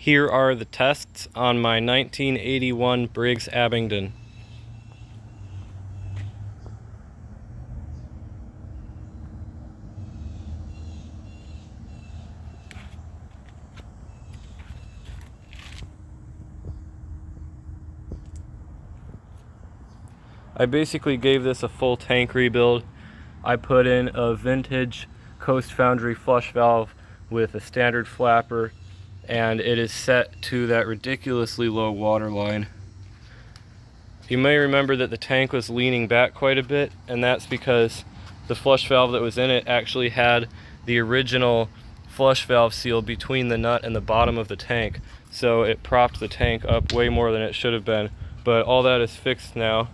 Here are the tests on my 1981 Briggs Abingdon. I basically gave this a full tank rebuild. I put in a vintage Coast Foundry flush valve with a standard flapper, and it is set to that ridiculously low water line. You may remember that the tank was leaning back quite a bit, and that's because the flush valve that was in it actually had the original flush valve seal between the nut and the bottom of the tank, so it propped the tank up way more than it should have been. But all that is fixed now.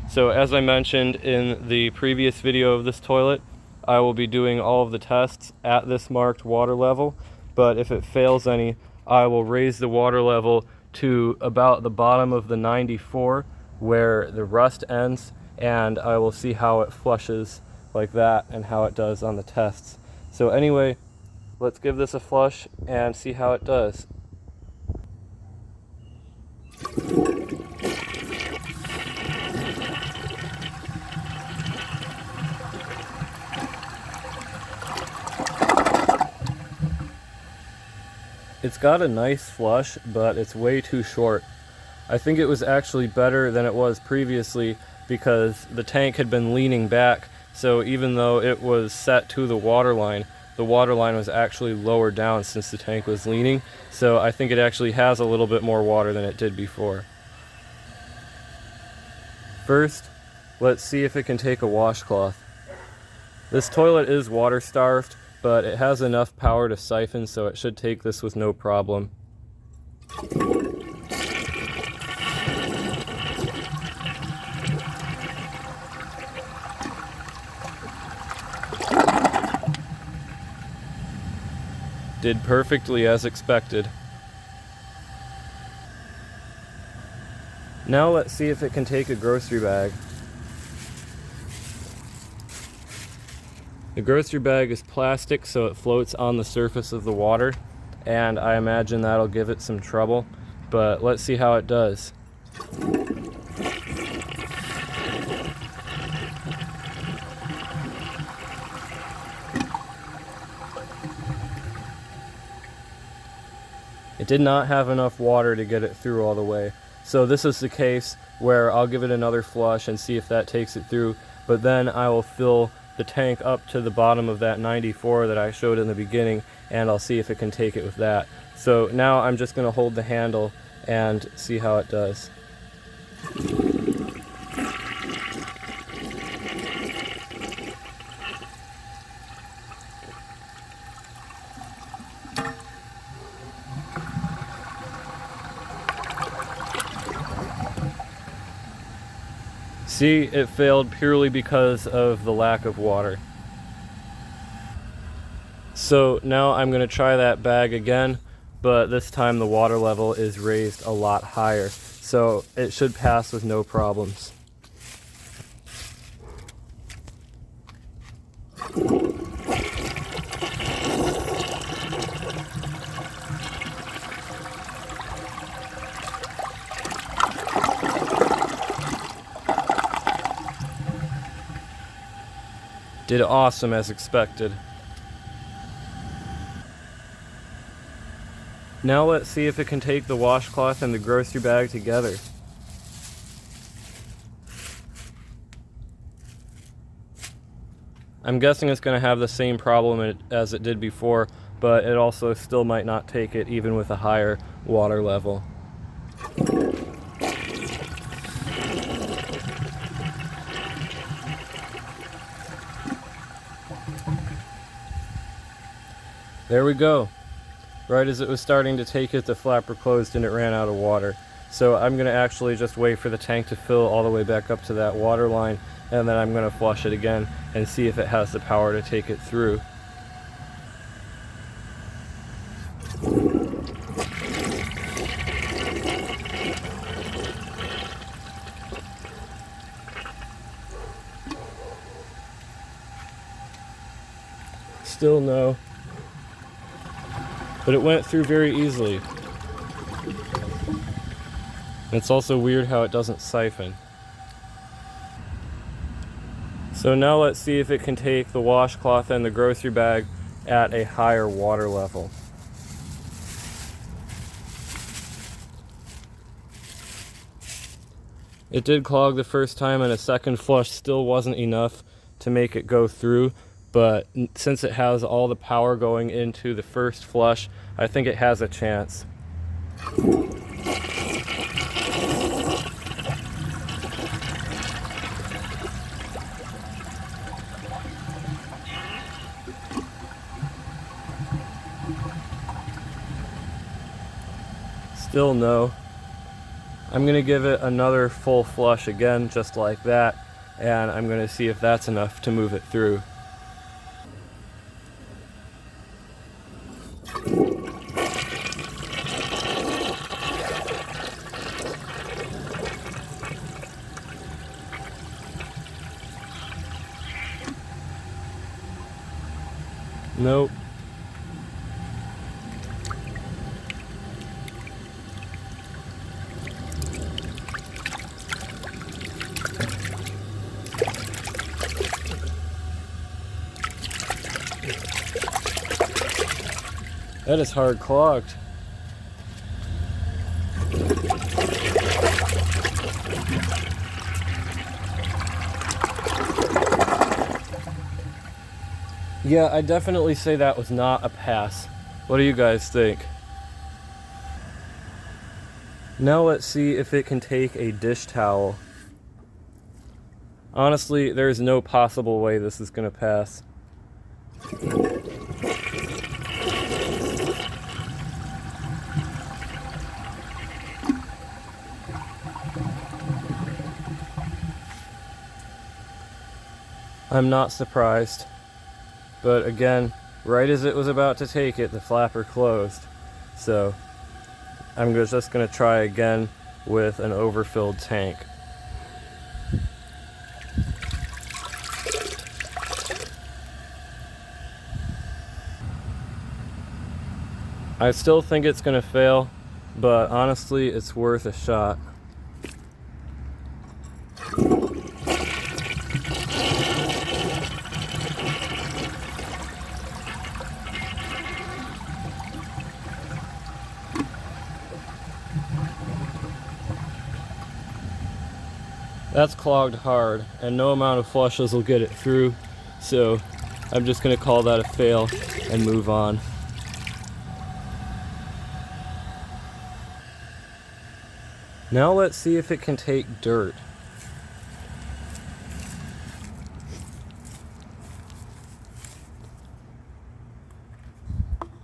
So as I mentioned in the previous video of this toilet, I will be doing all of the tests at this marked water level, but if it fails any, I will raise the water level to about the bottom of the 94 where the rust ends, and I will see how it flushes like that and how it does on the tests. So anyway, let's give this a flush and see how it does. It's got a nice flush, but it's way too short. I think it was actually better than it was previously because the tank had been leaning back, so even though it was set to the water line was actually lower down since the tank was leaning, so I think it actually has a little bit more water than it did before. First, let's see if it can take a washcloth. This toilet is water starved, but it has enough power to siphon, so it should take this with no problem. Did perfectly as expected. Now let's see if it can take a grocery bag. The grocery bag is plastic, so it floats on the surface of the water, and I imagine that'll give it some trouble, but let's see how it does. It did not have enough water to get it through all the way, so this is the case where I'll give it another flush and see if that takes it through, but then I will fill the tank up to the bottom of that 94 that I showed in the beginning, and I'll see if it can take it with that. So now I'm just going to hold the handle and see how it does. See, it failed purely because of the lack of water. So now I'm going to try that bag again, but this time the water level is raised a lot higher, so it should pass with no problems. Did awesome as expected. Now let's see if it can take the washcloth and the grocery bag together. I'm guessing it's going to have the same problem as it did before, but it also still might not take it even with a higher water level. There we go. Right as it was starting to take it, the flapper closed and it ran out of water. So I'm going to actually just wait for the tank to fill all the way back up to that water line, and then I'm going to flush it again and see if it has the power to take it through. Still no. But it went through very easily. It's also weird how it doesn't siphon. So now let's see if it can take the washcloth and the grocery bag at a higher water level. It did clog the first time, and a second flush still wasn't enough to make it go through, but since it has all the power going into the first flush, I think it has a chance. Still no. I'm gonna give it another full flush again, just like that, and I'm gonna see if that's enough to move it through. Nope. That is hard clogged. Yeah, I definitely say that was not a pass. What do you guys think? Now let's see if it can take a dish towel. Honestly, there's no possible way this is gonna pass. I'm not surprised. But again, right as it was about to take it, the flapper closed. So I'm just going to try again with an overfilled tank. I still think it's going to fail, but honestly, it's worth a shot. That's clogged hard, and no amount of flushes will get it through, so I'm just going to call that a fail and move on. Now let's see if it can take dirt.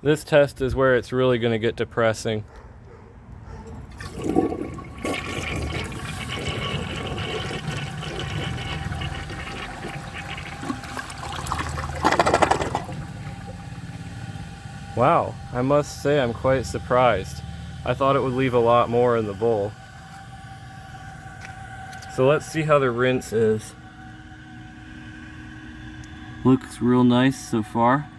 This test is where it's really going to get depressing. Wow, I must say I'm quite surprised. I thought it would leave a lot more in the bowl. So let's see how the rinse is. Looks real nice so far.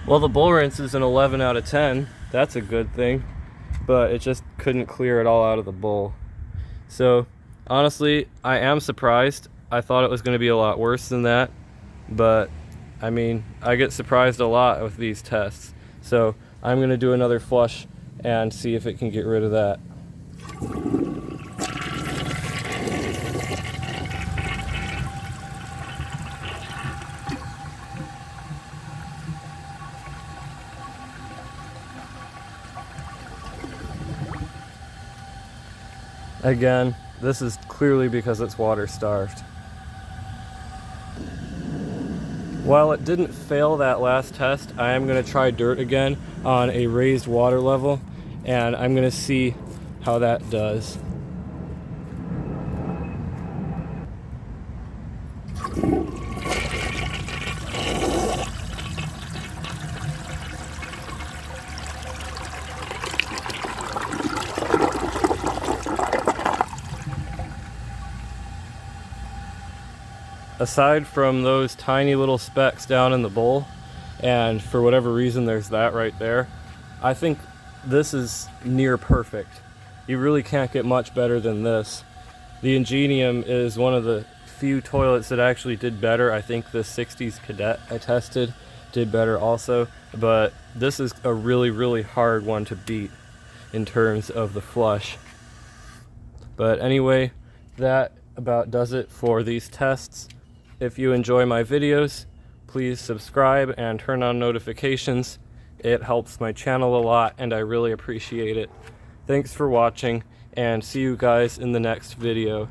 Well, the bowl rinse is an 11 out of 10. That's a good thing, but it just couldn't clear it all out of the bowl. So honestly, I am surprised. I thought it was going to be a lot worse than that, but I mean, I get surprised a lot with these tests. So I'm going to do another flush and see if it can get rid of that. Again, this is clearly because it's water starved. While it didn't fail that last test, I am going to try dirt again on a raised water level, and I'm going to see how that does. aside from those tiny little specks down in the bowl, and for whatever reason there's that right there, I think this is near perfect. You really can't get much better than this. The Ingenium is one of the few toilets that actually did better. I think the 60s Cadet I tested did better also, but this is a really hard one to beat in terms of the flush. But anyway, that about does it for these tests. If you enjoy my videos, please subscribe and turn on notifications. It helps my channel a lot and I really appreciate it. Thanks for watching, and see you guys in the next video.